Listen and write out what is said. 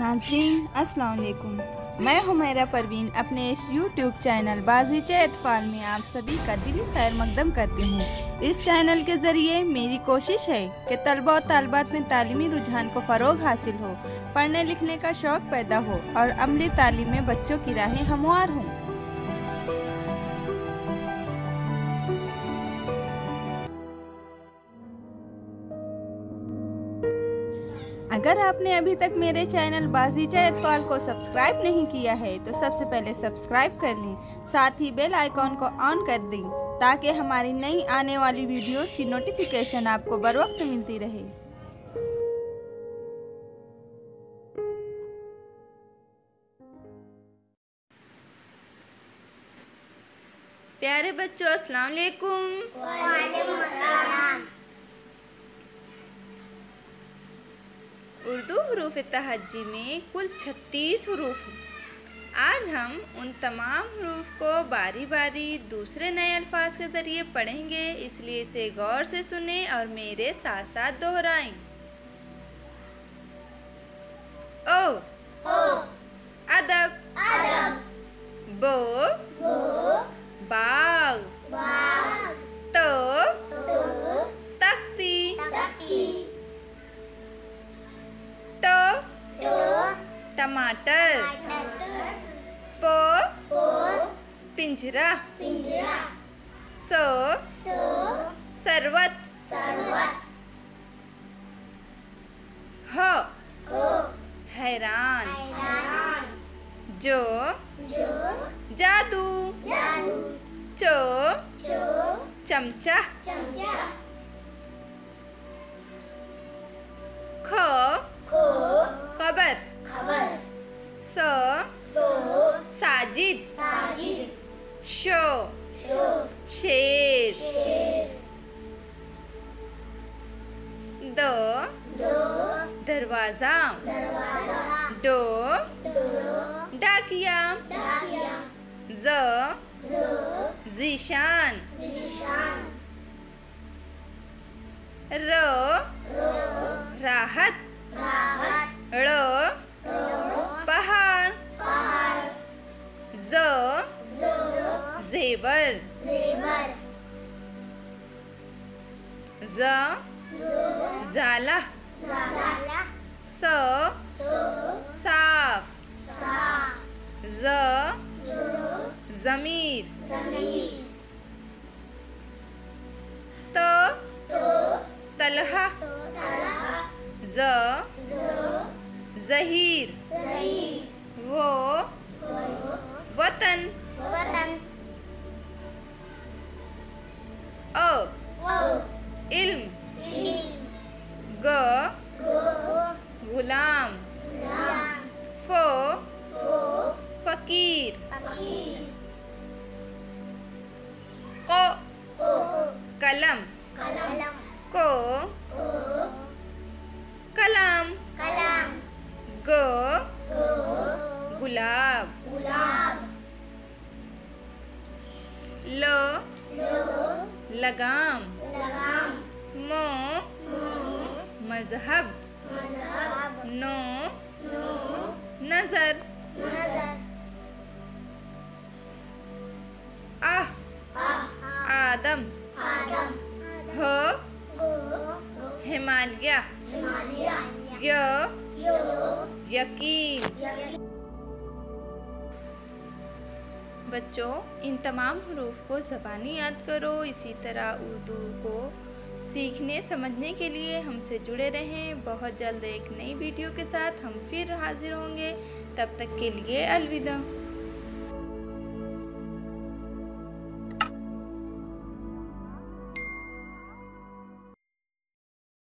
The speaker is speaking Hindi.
नाज़रीन अस्सलाम वालेकुम। मैं हुमैरा परवीन अपने इस YouTube चैनल बाज़ीचे अतफ़ाल में आप सभी का दिली खैर मकदम करती हूँ। इस चैनल के ज़रिए मेरी कोशिश है कि तलबा और तालिबात में तालीमी रुझान को फ़रोग हासिल हो, पढ़ने लिखने का शौक़ पैदा हो और अमली तालीम में बच्चों की राहें हमवार हों। अगर आपने अभी तक मेरे चैनल बाज़ीचे अतफ़ाल को सब्सक्राइब नहीं किया है तो सबसे पहले सब्सक्राइब कर लें, साथ ही बेल आइकॉन को ऑन कर दें ताकि हमारी नई आने वाली वीडियोस की नोटिफिकेशन आपको बर वक्त मिलती रहे। प्यारे बच्चों, अस्सलाम वालेकुम। वालेकुम अस्सलाम। उर्दू हरूफ तहज्जी में कुल 36 हरूफ हैं। आज हम उन तमाम हरूफ को बारी बारी दूसरे नए अल्फाज के ज़रिए पढ़ेंगे, इसलिए इसे गौर से सुने और मेरे साथ साथ दोहराएं। ओ अदब, बो बाग, तो तख्ती, टमाटर, पो पिंजरा, सो सरवत, हो हैरान, जो जादू, चो चमचा, खो खबर, सो साजिद, शो शेर, दो दरवाजा, दो डाकिया, ज जीशान, रो राहत, रो पहाड़, जो जेबर, ज जाला, सो साफ, ज ज़मीर, तो तलहा, ज ज़हीर, वो वतन, ओ इल्म, ग गुलाम, फो फकीर, को कलम, को कलाम, गो गुलाब, लो लगाम, मो मजहब, नो नजर, आदम, हो हिमालय, यकीन। बच्चों, इन तमाम हरूफ को ज़बानी याद करो। इसी तरह उर्दू को सीखने समझने के लिए हमसे जुड़े रहें। बहुत जल्द एक नई वीडियो के साथ हम फिर हाजिर होंगे। तब तक के लिए अलविदा।